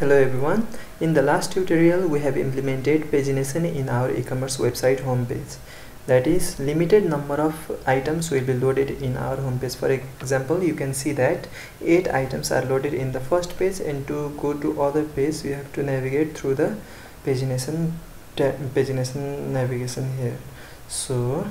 Hello everyone. In the last tutorial we have implemented pagination in our e-commerce website homepage. That is, limited number of items will be loaded in our homepage. For example, you can see that 8 items are loaded in the first page, and to go to other page you have to navigate through the pagination navigation here. So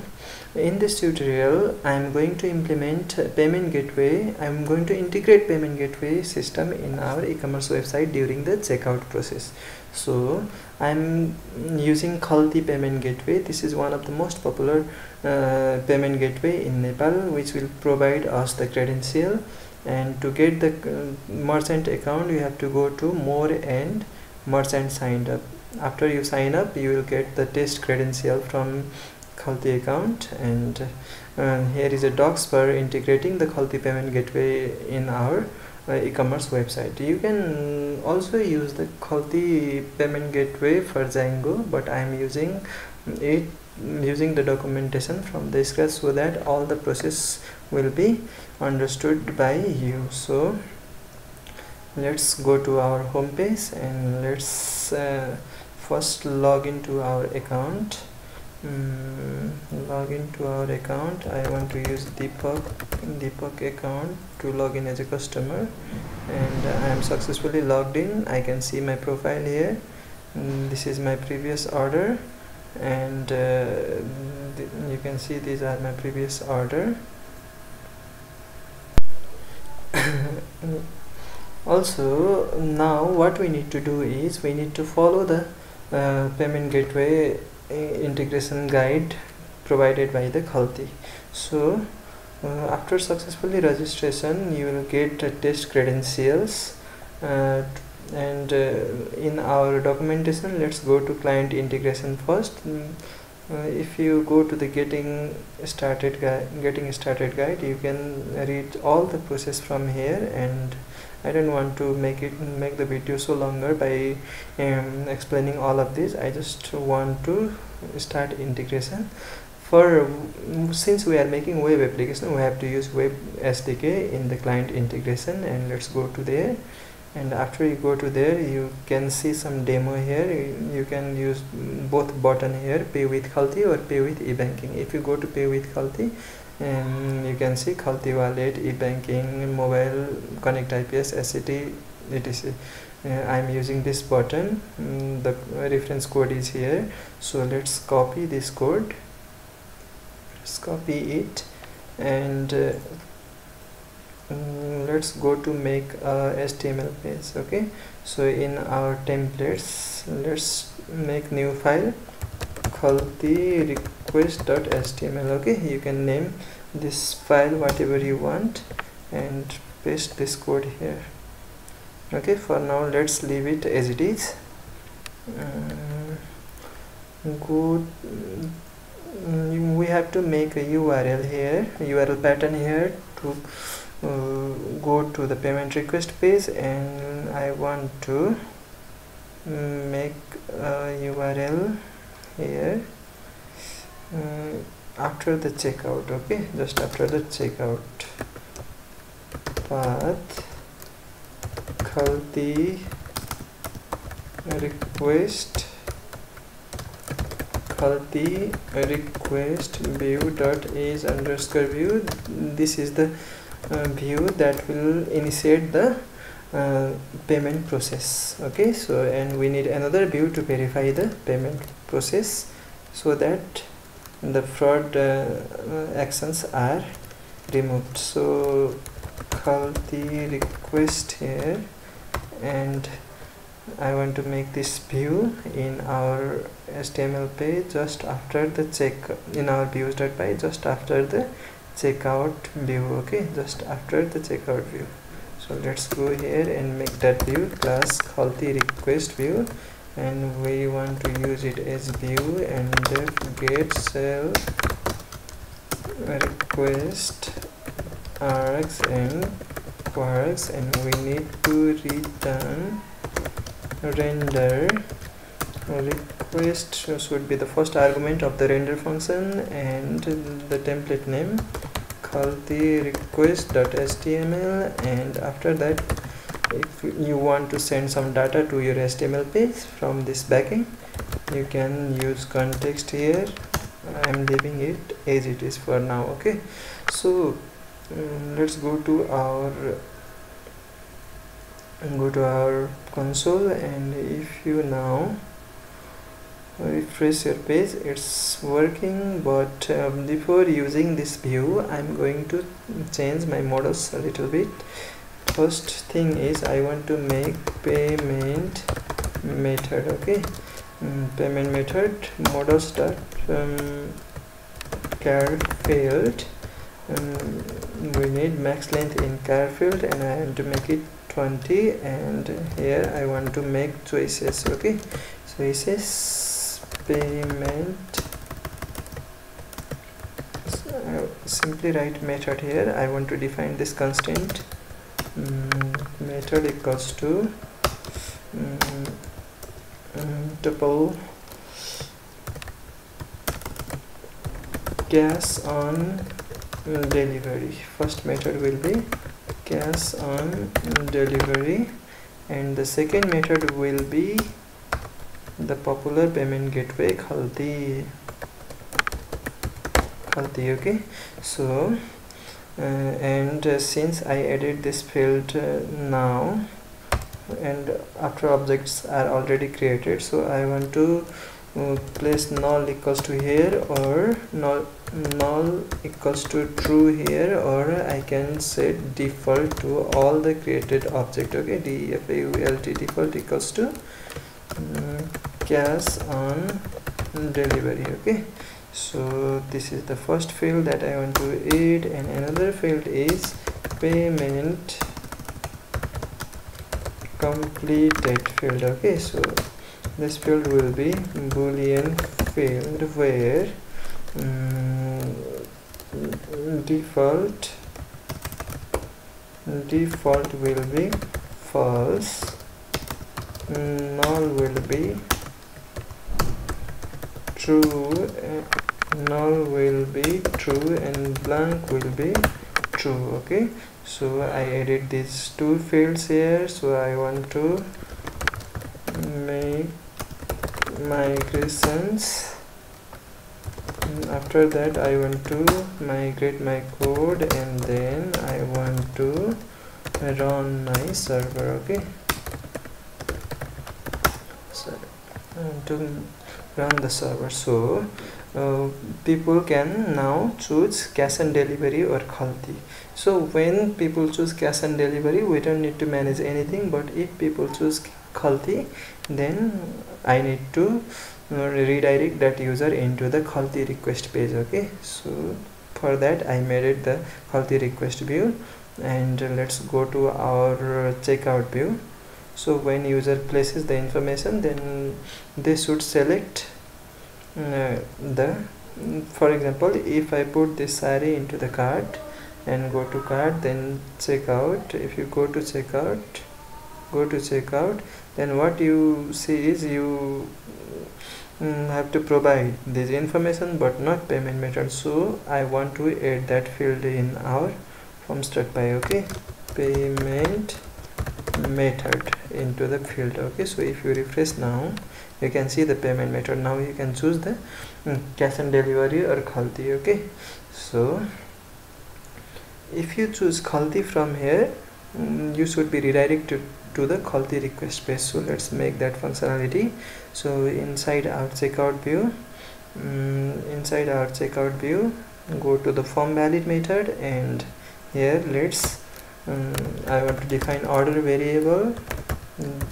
in this tutorial I am going to implement payment gateway. I am going to integrate payment gateway system in our e-commerce website during the checkout process. So I am using Khalti payment gateway. This is one of the most popular payment gateway in Nepal, which will provide us the credential, and to get the merchant account you have to go to more and merchant signed up. After you sign up you will get the test credential from Khalti account, and here is a docs for integrating the Khalti payment gateway in our e-commerce website. You can also use the Khalti payment gateway for Django, but I am using the documentation from the scratch so that all the process will be understood by you. So let's go to our home page and let's first log into our account. Log into our account. I want to use Deepak account to log in as a customer, and I am successfully logged in. I can see my profile here. This is my previous order, and you can see these are my previous order. Also, now what we need to do is we need to follow the payment gateway integration guide provided by the Khalti. So after successfully registration you will get test credentials, and in our documentation let's go to client integration first. If you go to the getting started guide, you can read all the process from here, and I don't want to make the video so longer by explaining all of this. I just want to start integration. Since we are making web application, we have to use web SDK in the client integration, and let's go to there. And after you go to there you can see some demo here. You can use both button here, pay with Khalti or pay with e-banking. If you go to pay with Khalti, you can see Khalti wallet, e-banking, mobile, connect IPS, SCT, etc. I am using this button. The reference code is here, so let's copy this code. Let's copy it, and let's go to make a HTML page. Okay, so in our templates let's make new file, Khalti request.html. okay, you can name this file whatever you want and paste this code here. Okay, for now let's leave it as it is. We have to make a URL here, URL pattern here, to go to the payment request page, and I want to make a URL here after the checkout. Okay, just after the checkout, path Khalti request view.age_view. This is the view that will initiate the payment process. Okay, so and we need another view to verify the payment process so that the fraud actions are removed. So Khalti request here, and I want to make this view in our HTML page just after the in our views.py, just after the checkout view. Okay, just after the checkout view. So let's go here and make that view class Khalti request view, and we want to use it as view, and get self request args and quarks, and we need to return render request should be the first argument of the render function, and the template name Khalti request.html, and after that if you want to send some data to your HTML page from this backend, you can use context here. I am leaving it as it is for now. Okay, so let's go to our console, and if you now refresh your page, it's working. But before using this view, I'm going to change my models a little bit. First thing is I want to make payment method. Okay, payment method models dot char field. We need max length in char field, and I want to make it 20, and here I want to make choices. Okay, choices payment. So simply write method here. I want to define this constant. Method equals to tuple cash on delivery. First method will be cash on delivery, and the second method will be the popular payment gateway Khalti. Okay, so since I added this field now, and after objects are already created, so I want to place null equals to here, or null equals to true here, or I can set default to all the created object. Okay, default default equals to cash on delivery. Okay, so this is the first field that I want to add, and another field is payment completed field. Okay, so this field will be boolean field, where default will be false, null will be true, null will be true, and blank will be true. Okay, so I added these two fields here. So I want to make migrations. After that I want to migrate my code, and then I want to run my server. Okay, so to run the server. So people can now choose cash and delivery or Khalti. So when people choose cash and delivery, we don't need to manage anything, but if people choose Khalti, then I need to redirect that user into the Khalti request page. Okay, so for that I made it the Khalti request view, and let's go to our checkout view. So when user places the information, then they should select for example, if I put this saree into the cart and go to cart, then checkout. If you go to checkout, then what you see is you have to provide this information but not payment method. So I want to add that field in our form start by. Okay, payment method into the field. Okay, so if you refresh now, you can see the payment method. Now you can choose the cash and delivery or Khalti. Okay, so if you choose Khalti from here, you should be redirected to the Khalti request page. So let's make that functionality. So inside our checkout view, go to the form valid method, and here let's I want to define order variable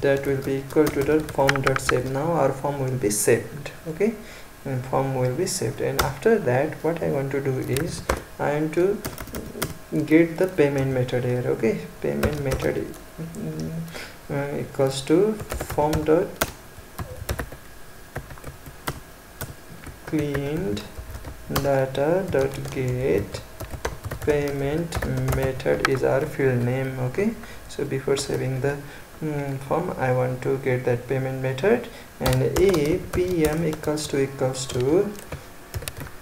that will be equal to the form.save. Now our form will be saved. Okay, and form will be saved, and after that what I want to do is I want to get the payment method here. Okay, payment method equals to form dot cleaned data dot get payment method is our field name. Okay, so before saving the form, I want to get that payment method, and a pm equals to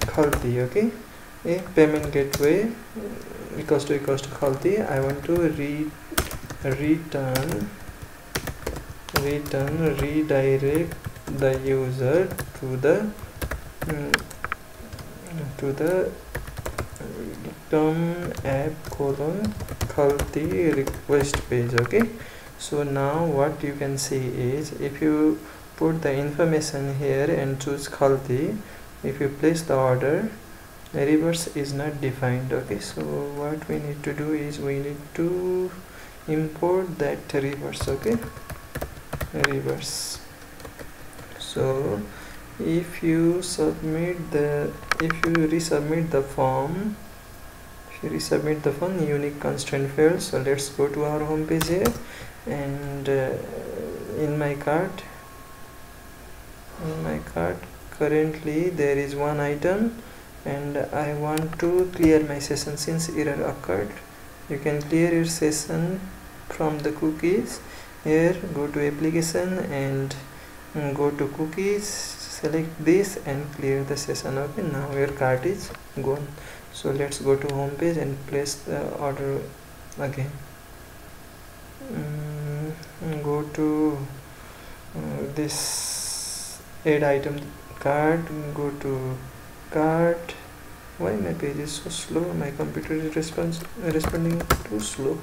Khalti. Okay, a payment gateway equals to Khalti. I want to return redirect the user to the Khalti request page. Okay, so now what you can see is, if you put the information here and choose Khalti, if you place the order, reverse is not defined. Okay, so what we need to do is we need to import that reverse. Okay, reverse. So if you resubmit the form, unique constraint failed. So let's go to our home page here, and in my cart currently there is one item, and I want to clear my session since error occurred. You can clear your session from the cookies. Here, go to application and go to cookies, select this and clear the session. Okay, now your cart is gone. So let's go to home page and place the order again. Go to this add item cart, go to cart. Why my page is so slow? My computer is responding too slow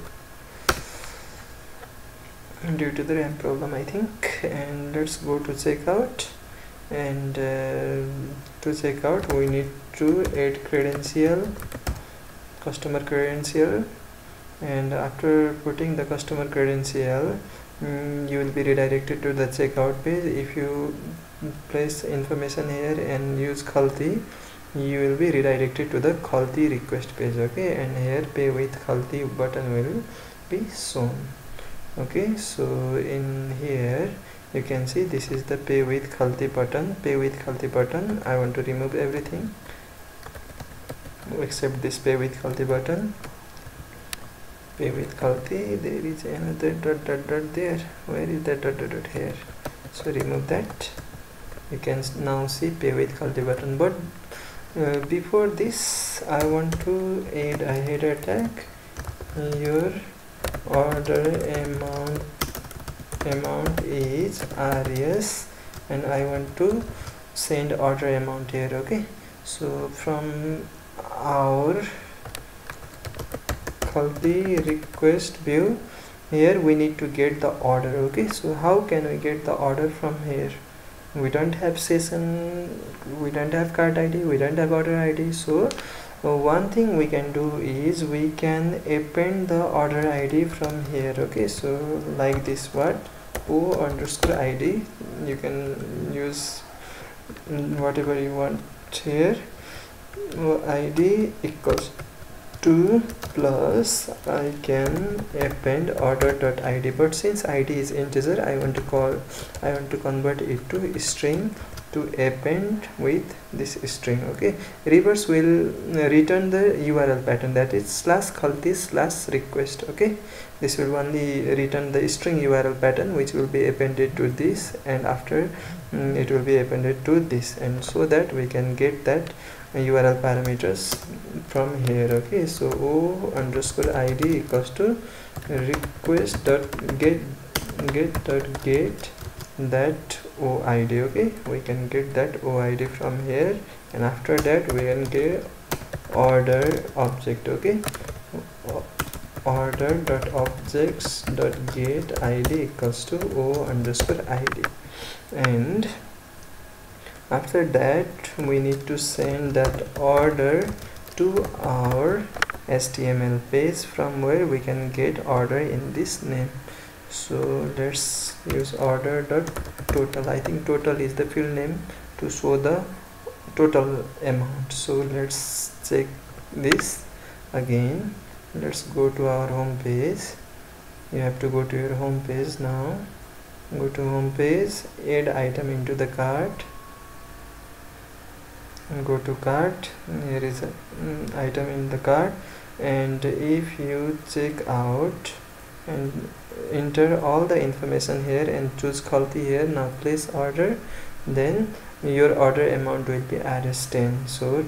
due to the RAM problem, I think. And let's go to checkout, and to checkout we need to add customer credential, and after putting the customer credential, you will be redirected to the checkout page. If you place information here and use Khalti, you will be redirected to the Khalti request page. Okay, and here pay with Khalti button will be shown. Okay, so in here you can see this is the pay with Khalti button. I want to remove everything except this pay with Khalti button. Pay with Khalti, there is another dot there. Where is that dot here? So remove that. You can now see pay with Khalti button, but before this I want to add a header tag. Your order amount is RS, and I want to send order amount here. Okay, so from our Khalti request view, here we need to get the order. Okay, so how can we get the order from here? We don't have session, we don't have cart ID, we don't have order ID. So one thing we can do is we can append the order ID from here. Okay, so like this, what O_ID, you can use whatever you want here. ID equals 2 plus I can append order.id, but since id is integer, I want to convert it to string to append with this string. Okay, reverse will return the URL pattern, that is /Khalti/request. Okay, this will only return the string URL pattern which will be appended to this, and after it will be appended to this, and so that we can get that URL parameters from here. Okay, so O_ID equals to request.get that OID. Okay, we can get that OID from here, and after that we can get order object. Okay, order.objects.get ID equals to O_ID, and after that we need to send that order to our HTML page from where we can get order in this name. So let's use order.total. I think total is the field name to show the total amount. So let's check this again. Let's go to our home page. You have to go to your home page now. Go to home page, add item into the cart, and go to cart. Here is an item in the cart, and if you check out and enter all the information here and choose Khalti here, now place order, then your order amount will be RS10. So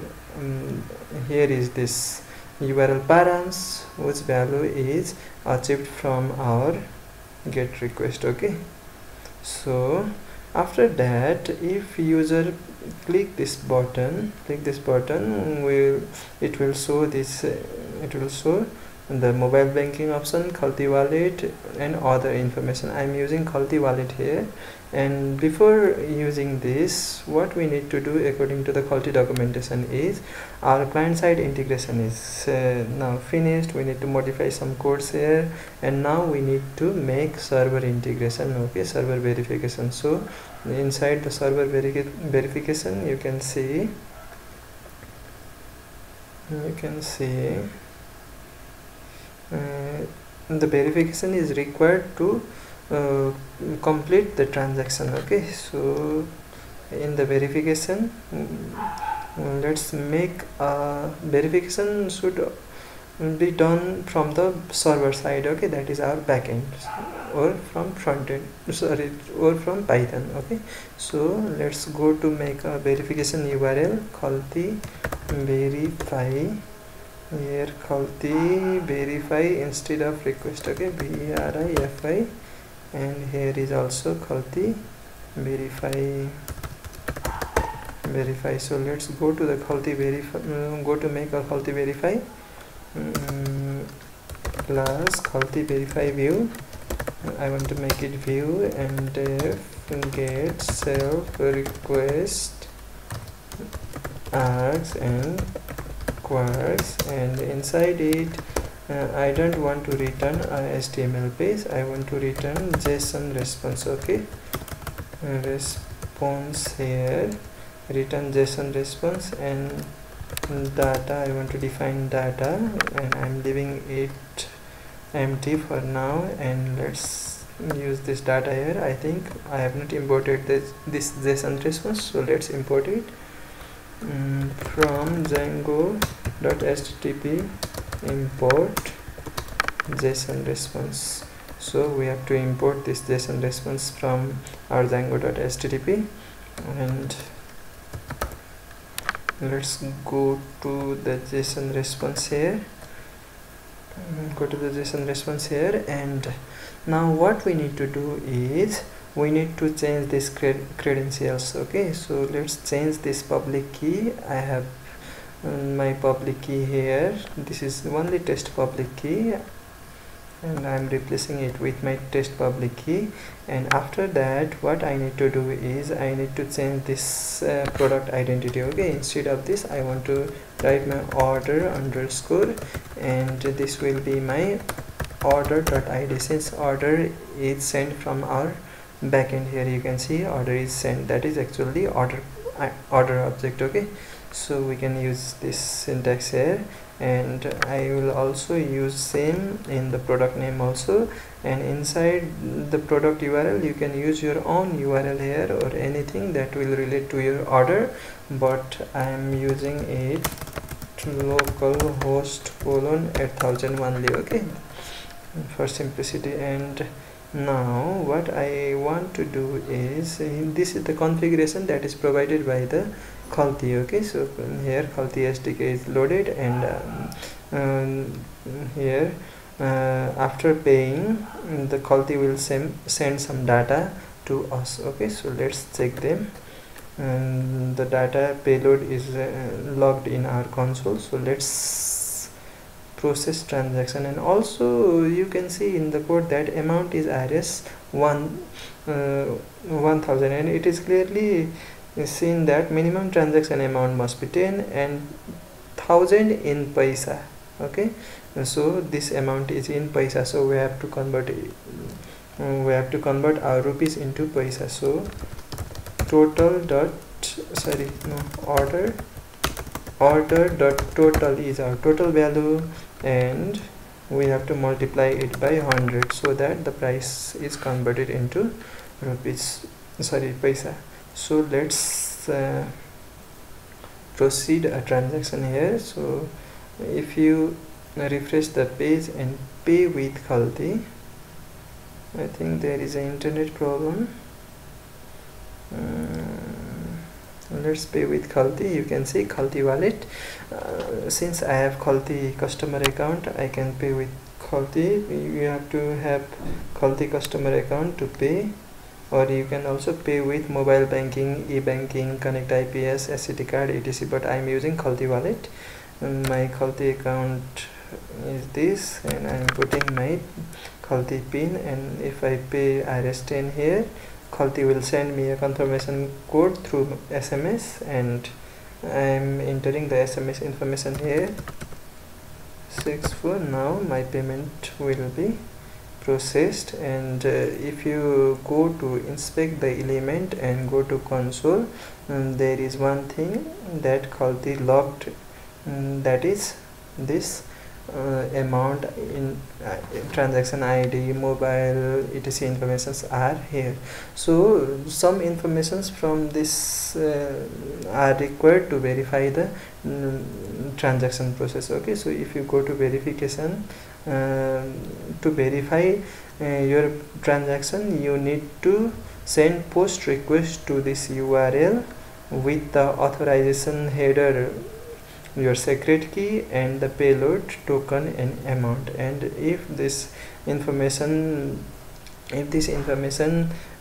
here is this URL params whose value is achieved from our get request. Okay, so after that, if user click this button, it will show this it will show the mobile banking option, Khalti wallet and other information. I'm using Khalti wallet here, and before using this, what we need to do according to the Khalti documentation is our client side integration is now finished. We need to modify some codes here, and now we need to make server integration. Okay, server verification. So inside the server verification, you can see the verification is required to complete the transaction. Okay, so in the verification, let's make a verification should be done from the server side. Okay, that is our backend, or from front end, sorry, or from Python. Okay, so let's go to make a verification URL, Khalti verify. Here Khalti verify instead of request. Okay, verify, and here is also Khalti verify. So let's go to the Khalti verify, go to make a Khalti verify plus Khalti verify view. I want to make it view, and get self request args and quarks, and inside it I don't want to return a HTML page, I want to return JSON response. Okay, response here, return JSON response, and data, I want to define data, and I'm leaving it empty for now, and let's use this data here. I think I have not imported this JSON response, so let's import it from Django.http import JSON response. So we have to import this JSON response from our Django.http, and let's go to the JSON response here. And now what we need to do is we need to change this credentials. Okay, so let's change this public key. I have my public key here. This is only test public key, and I'm replacing it with my test public key. And after that, what I need to do is I need to change this product identity. Okay, instead of this, I want to write my order underscore, and this will be my order.id, since order is sent from our backend. Here you can see order is sent, that is actually order object. Okay, so we can use this syntax here, and I will also use same in the product name also, and inside the product URL you can use your own URL here or anything that will relate to your order, but I am using it localhost :8000 only. Okay, for simplicity. And now what I want to do is this is the configuration that is provided by the Khalti. Okay, so here Khalti SDK is loaded, and here after paying, the Khalti will send some data to us. Okay, so let's check them, and the data payload is logged in our console. So let's process transaction, and also you can see in the code that amount is Rs 1000, and it is clearly seen that minimum transaction amount must be 10 and 1000 in paisa. Okay, so this amount is in paisa, so we have to convert it. We have to convert our rupees into paisa. So total dot order dot total is our total value, and we have to multiply it by 100 so that the price is converted into rupees, paisa. So let's proceed a transaction here. So if you refresh the page and pay with Khalti, I think there is an internet problem. let's pay with Khalti. You can see Khalti wallet. Since I have Khalti customer account, I can pay with Khalti. You have to have Khalti customer account to pay, or you can also pay with mobile banking, e-banking, connect IPS, SCT card, etc. But I am using Khalti wallet. My Khalti account is this, and I am putting my Khalti pin, and if I pay RS10 here, Khalti will send me a confirmation code through SMS, and I am entering the SMS information here 64. Now my payment will be processed. And if you go to inspect the element and go to console, there is one thing that Khalti logged, that is this amount in transaction ID, mobile, etc. informations are here. So some informations from this are required to verify the transaction process. Okay, so if you go to verification, to verify your transaction, you need to send post request to this URL with the authorization header, your secret key, and the payload, token, and amount. And if this information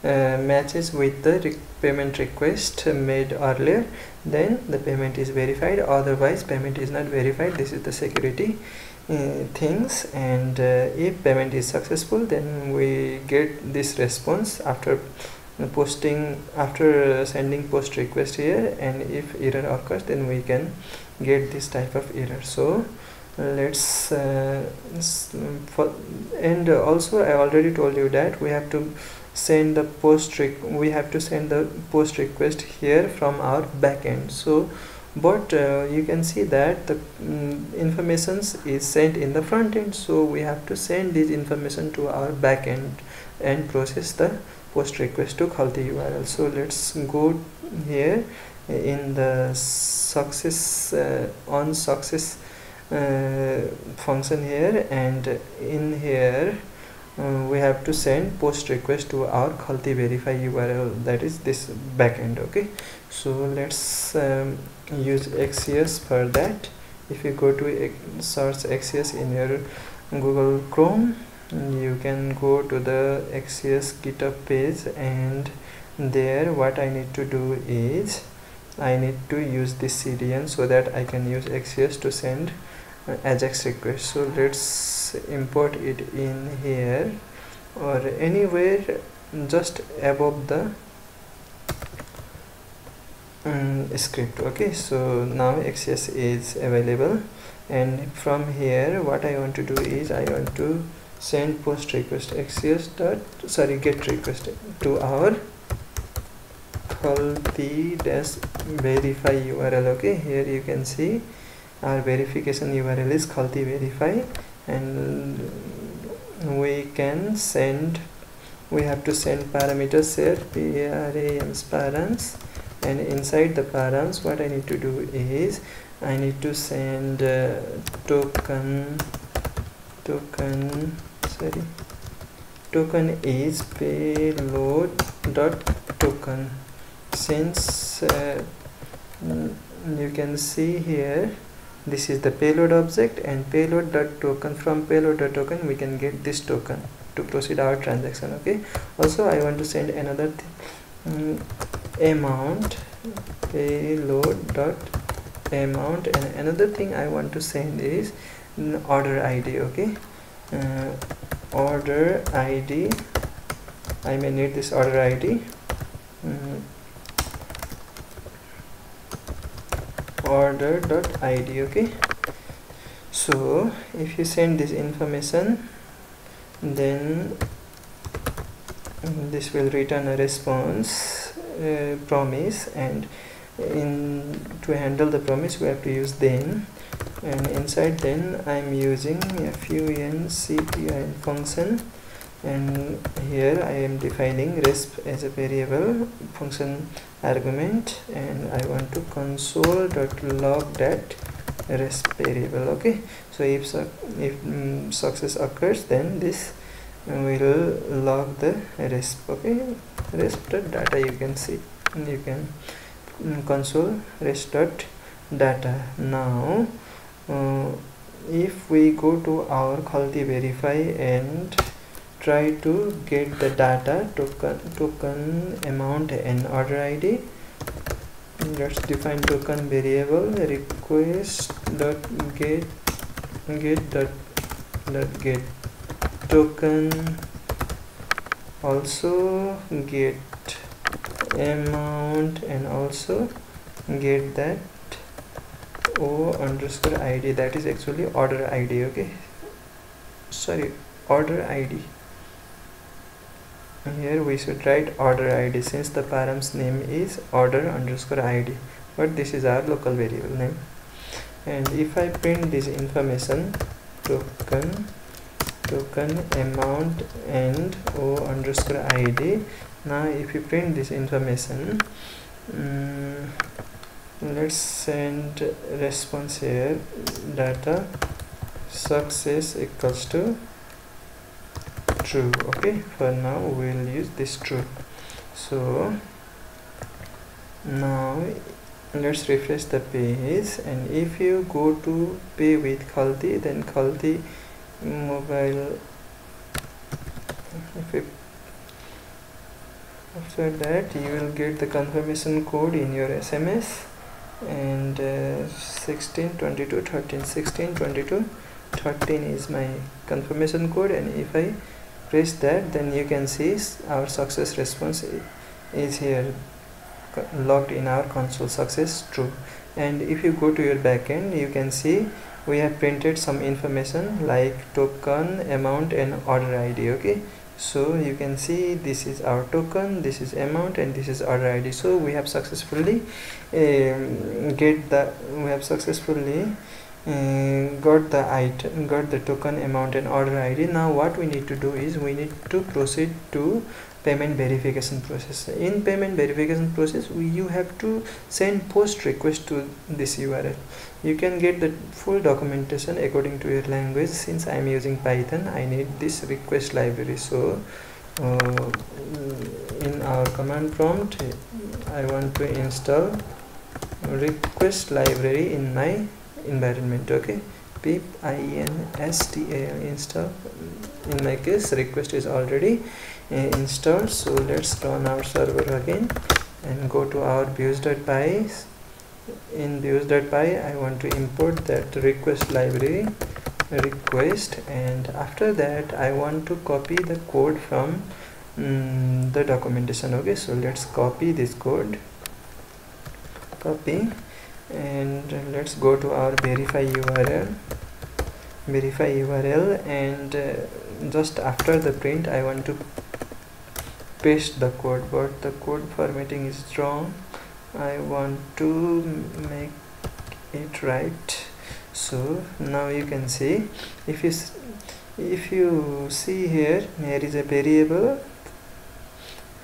matches with the payment request made earlier, then the payment is verified. Otherwise payment is not verified. This is the security things. And if payment is successful, then we get this response after sending post request here. And if error occurs, then we can get this type of error. So let's and also I already told you that we have to send the post request here from our backend. So but you can see that the information is sent in the front end, so we have to send this information to our backend and process the post request to Khalti URL. So let's go here in the success on success function here, and in here we have to send post request to our Khalti verify URL, that is this backend. Okay, so let's use XCS for that. If you go to search XCS in your Google Chrome, you can go to the XCS GitHub page, and there what I need to do is I need to use this CDN so that I can use XCS to send AJAX request. So let's import it in here or anywhere just above the script. Okay, so now XCS is available, and from here what I want to do is I want to send post request get request to our Khalti verify URL. Okay, here you can see our verification URL is Khalti verify, and we have to send parameters here, params params, and inside the params what I need to do is I need to send token is payload dot token. Since you can see here this is the payload object, and payload dot token, from payload dot token we can get this token to proceed our transaction. Okay, also I want to send another amount, payload dot amount, and another thing I want to send is order ID. Okay, order ID, I may need this order ID, order.id. okay, so if you send this information, then this will return a response promise, and to handle the promise we have to use then, and inside then I'm using a funcPIN function, and here I am defining resp as a variable function argument, and I want to console.log that resp variable. Okay, so if success occurs, then this will log the resp. Okay, resp data you can see, you can console rest dot data. Now if we go to our Khalti verify and try to get the data, token amount and order ID, let's define token variable request dot get get token, also get amount and also get that O underscore ID, that is actually order ID. Okay, sorry, order ID. Here we should write order ID since the params name is order underscore ID, but this is our local variable name. And if I print this information, token amount and O underscore ID, now if you print this information, let's send response here, data success equals to true. Okay, for now we'll use this true. So now let's refresh the page, and if you go to pay with Khalti, then Khalti mobile, after that you will get the confirmation code in your SMS, and 162213 is my confirmation code, and if I press that, then you can see our success response is here logged in our console, success true. And if you go to your backend, you can see we have printed some information like token, amount and order ID. Okay, so you can see this is our token, this is amount and this is order ID. So we have successfully got the token, amount and order ID. Now what we need to do is we need to proceed to payment verification process. In payment verification process, you have to send post request to this URL. You can get the full documentation according to your language. Since I am using Python, I need this request library. So in our command prompt, I want to install request library in my environment. Okay, pip install. Install. In my case, request is already installed. So let's run our server again and go to our views.py. In views.py, I want to import that request library request, and after that I want to copy the code from the documentation. Okay, so let's copy this code, copy, and let's go to our verify URL, and just after the print I want to paste the code, but the code formatting is wrong. I want to make it right. So now you can see, if you see here is a variable,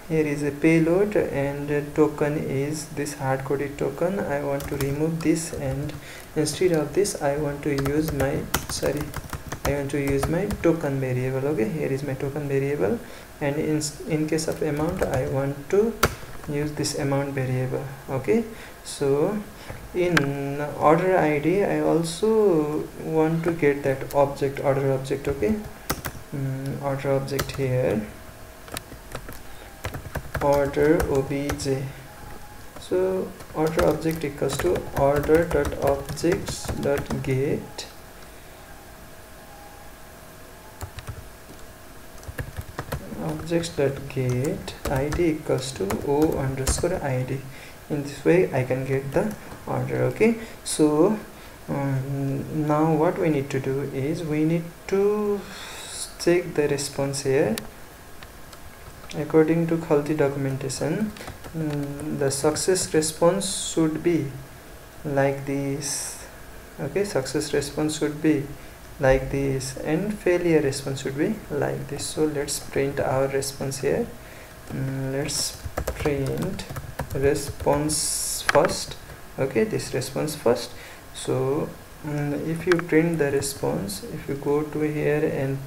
here is a payload, and token is this hard-coded token. I want to remove this, and instead of this I want to use my token variable. Okay, here is my token variable, and in case of amount I want to use this amount variable. Okay, so in order ID I also want to get that object, order object. Okay, order object here, order obj. So order object equals to order.objects.get objects.get id equals to o underscore id. In this way I can get the order. Okay, so now what we need to do is we need to check the response here. According to Khalti documentation, the success response should be like this. Okay, success response should be like this, and failure response should be like this. So let's print our response here. Let's print response first. Okay, this response first. So if you print the response, if you go to here and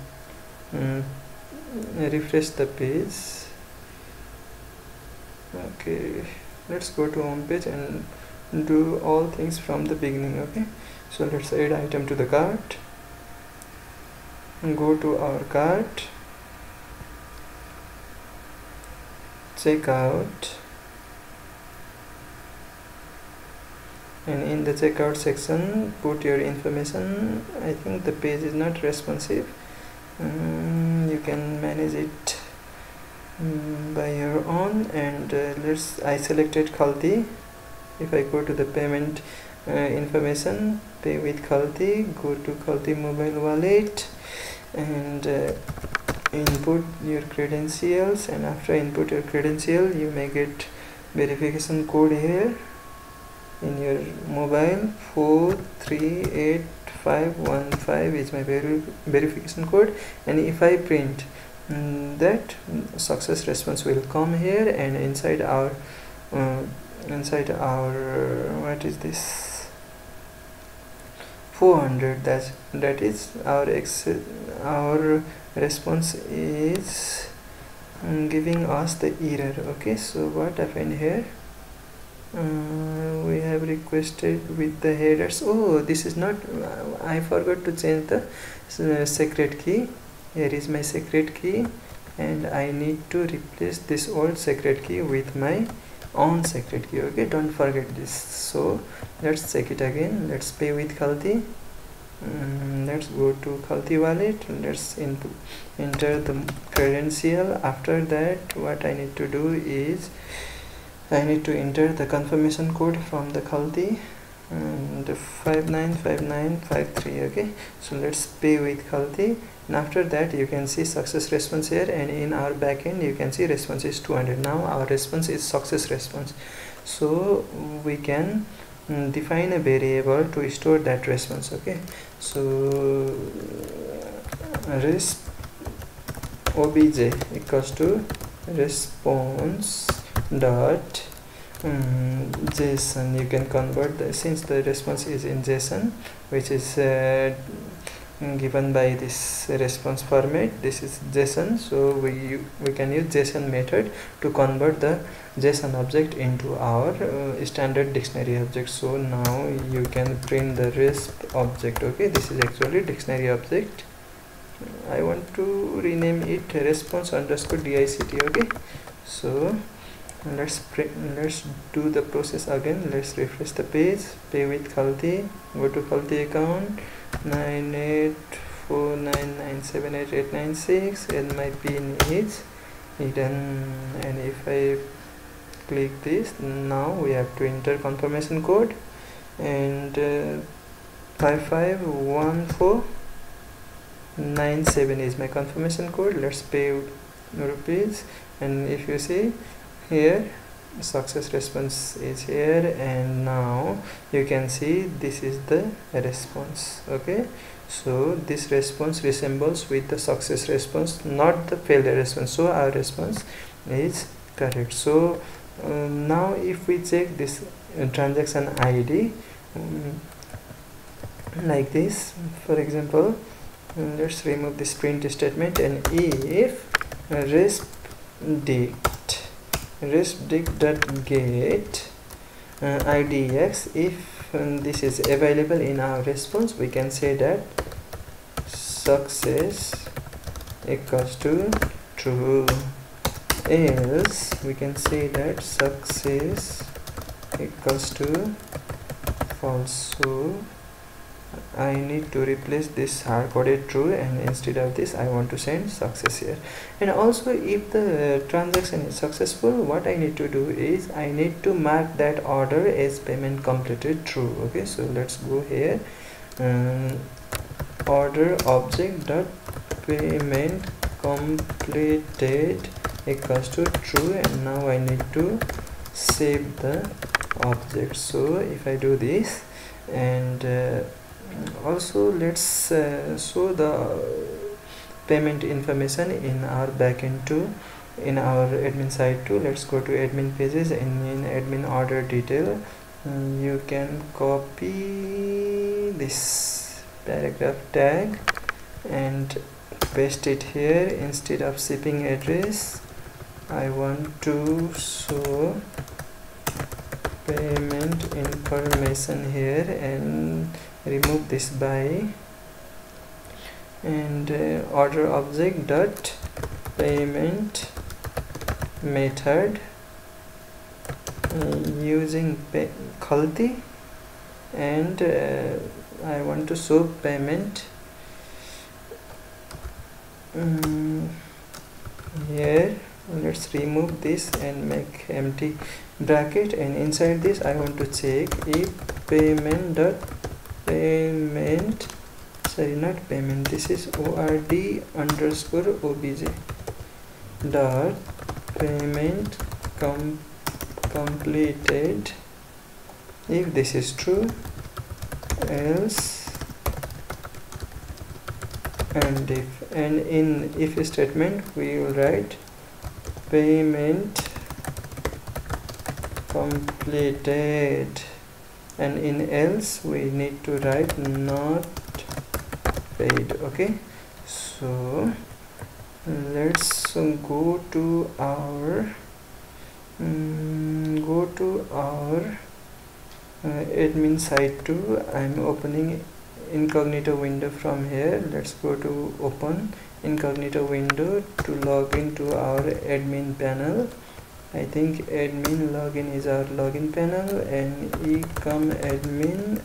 refresh the page, okay, let's go to home page and do all things from the beginning. Okay, so let's add item to the cart, go to our cart, checkout, and in the checkout section put your information. I think the page is not responsive. You can manage it by your own. And I selected Khalti. If I go to the payment information, pay with Khalti, go to Khalti mobile wallet and input your credentials, and after input your credential you may get verification code here in your mobile. 438515 is my verification code, and if I print that, success response will come here, and inside our what is this, 400, that is our response is giving us the error. Okay, so what happened here, we have requested with the headers. Oh, this is not, I forgot to change the secret key. Here is my secret key, and I need to replace this old secret key with my own secret key. Okay, don't forget this. So let's check it again. Let's pay with Khalti. Let's go to Khalti wallet. Let's enter the credential. After that, what I need to do is I need to enter the confirmation code from the Khalti, and 595953. Okay, so let's pay with Khalti, and after that you can see success response here, and in our backend you can see response is 200. Now our response is success response, so we can define a variable to store that response. Okay, so resp obj equals to response dot JSON. You can convert since the response is in JSON, which is given by this response format. This is JSON, so we can use JSON method to convert the JSON object into our standard dictionary object. So now you can print the resp object. Okay, this is actually dictionary object. I want to rename it response underscore dict. Okay, so let's do the process again. Let's refresh the page, pay with Khalti, go to Khalti account 98499788896, and my pin is hidden. And if I click this, now we have to enter confirmation code, and 551497 is my confirmation code. Let's pay rupees, and if you see here, success response is here, and now you can see this is the response. Okay, so this response resembles with the success response, not the failure response, so our response is correct. So now if we check this transaction ID like this, for example, let's remove this print statement, and if resp.get idx, if this is available in our response, we can say that success equals to true, else we can say that success equals to false. So I need to replace this hard-coded true, and instead of this I want to send success here. And also, if the transaction is successful, what I need to do is I need to mark that order as payment completed true. Okay, so let's go here, order object dot payment completed equals to true, and now I need to save the object. So if I do this, and also let's show the payment information in our backend too, in our admin side too. Let's go to admin pages, and in admin order detail you can copy this paragraph tag and paste it here. Instead of shipping address, I want to show payment information here and remove this by, and order object dot payment method using Khalti, and I want to show payment here. Let's remove this and make empty bracket, and inside this I want to check if payment dot payment, sorry, not payment, this is ord underscore obj dot payment completed. If this is true, else, and if, and in if statement we will write payment completed, and in else we need to write not paid. Okay, so let's go to our admin site 2. I'm opening incognito window from here. Let's go to open incognito window to log into our admin panel. I think admin login is our login panel, and ecom admin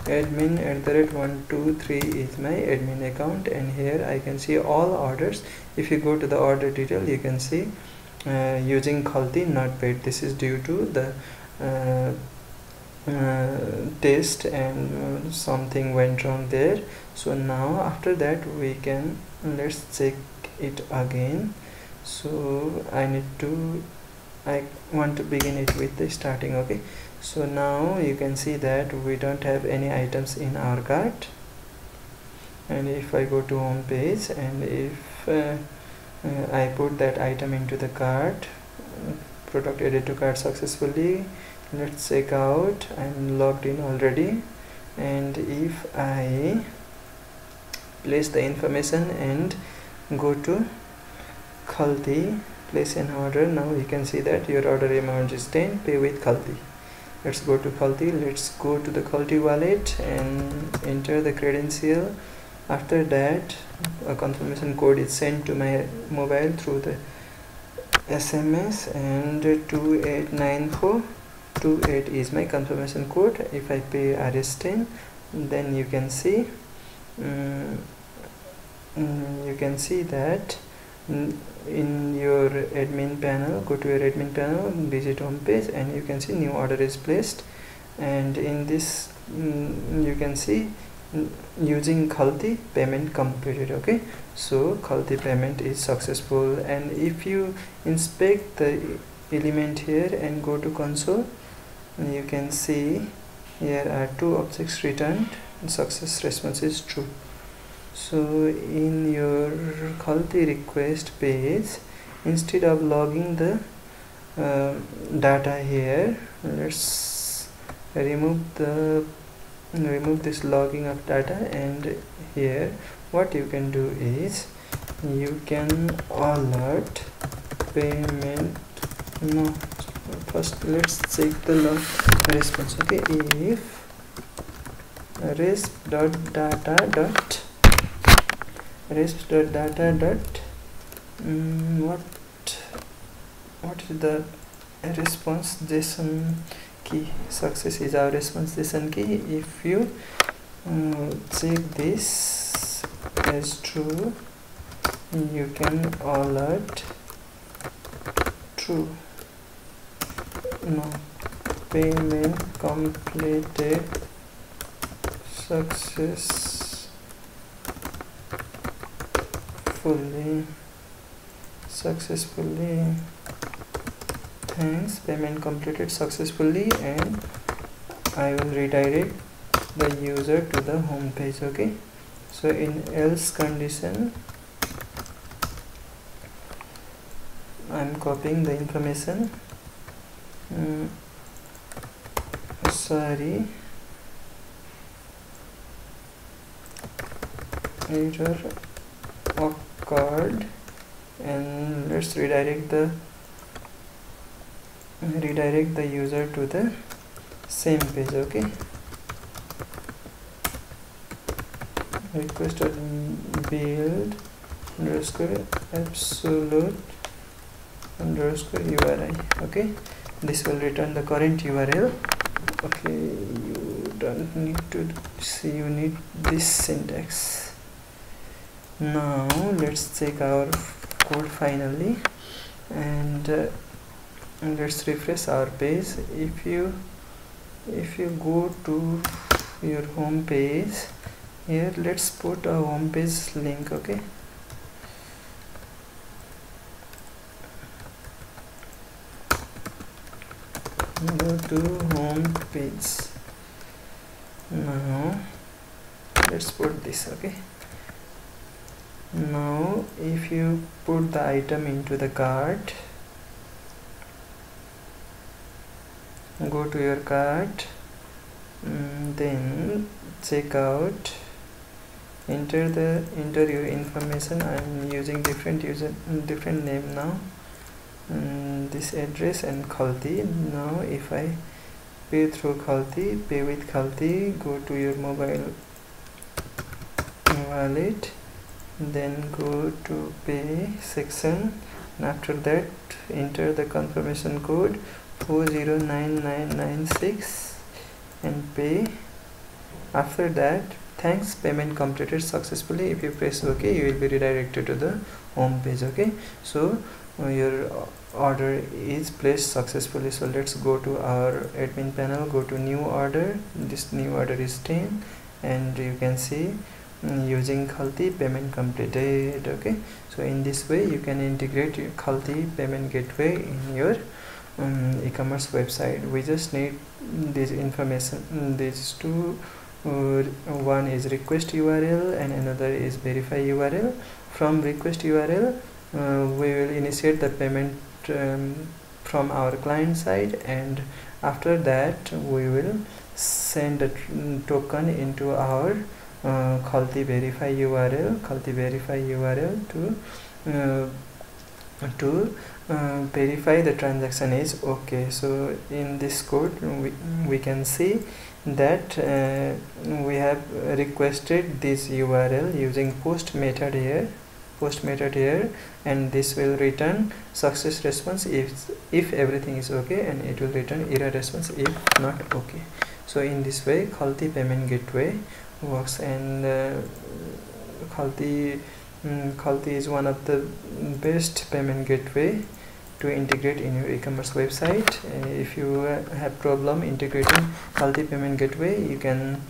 @123 is my admin account, and here I can see all orders. If you go to the order detail, you can see using Khalti not paid. This is due to the test, and something went wrong there. So now after that we can, let's check it again. So I want to begin it with the starting. Okay, so now you can see that we don't have any items in our cart, and if I go to home page, and if I put that item into the cart, product added to cart successfully. Let's check out. I'm logged in already, and if I place the information and go to Khalti, place an order, now you can see that your order amount is 10, pay with Khalti. Let's go to Khalti. Let's go to the Khalti wallet and enter the credential. After that, a confirmation code is sent to my mobile through the SMS, and 289428 is my confirmation code. If I pay RS10, then you can see that in your admin panel, go to your admin panel, visit home page, and you can see new order is placed, and in this you can see using Khalti payment completed. Okay, so Khalti payment is successful. And if you inspect the element here and go to console, you can see here are 2 objects returned, success response is true. So in your Khalti request page, instead of logging the data here, let's remove this logging of data, and here what you can do is you can alert payment. No, first let's check the log response. Okay, if resp.data what is the response JSON key? Success is our response JSON key. If you check this as true, you can alert true. No, payment completed successfully. Thanks, payment completed successfully, and I will redirect the user to the home page. Okay, so in else condition, I'm copying the information. Sorry, error occurred, and let's redirect the redirect the user to the same page. Okay, request build underscore absolute underscore URI. Okay, this will return the current URL. Okay, you don't need to see, you need this syntax. Now let's check our code finally, and let's refresh our page. If you go to your home page, here let's put a home page link. Okay, go to home page. Now let's put this. Okay, now if you put the item into the cart, go to your cart, then check out, enter your information. I am using different name now, this address and Khalti. Now if I pay through Khalti, pay with Khalti, go to your mobile wallet, then go to pay section, and after that enter the confirmation code 409996 and pay. After that, thanks, payment completed successfully. If you press OK, you will be redirected to the home page. Okay, so your order is placed successfully. So let's go to our admin panel, go to new order. This new order is 10, and you can see using Khalti payment completed. Okay, so in this way you can integrate your Khalti payment gateway in your e-commerce website. We just need this information, these two. One is request URL and another is verify URL. From request URL we will initiate the payment from our client side, and after that we will send a token into our Khalti verify URL to verify the transaction is okay. So in this code we can see that we have requested this URL using post method here, and this will return success response if everything is okay, and it will return error response if not okay. So in this way Khalti payment gateway works, and Khalti is one of the best payment gateway to integrate in your e-commerce website. If you have problem integrating Khalti payment gateway, you can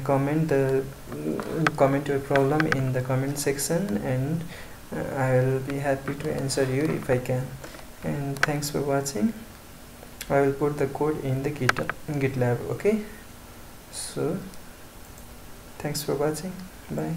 comment your problem in the comment section, and I will be happy to answer you if I can. And thanks for watching. I will put the code in the GitLab. Okay, so thanks for watching. Bye.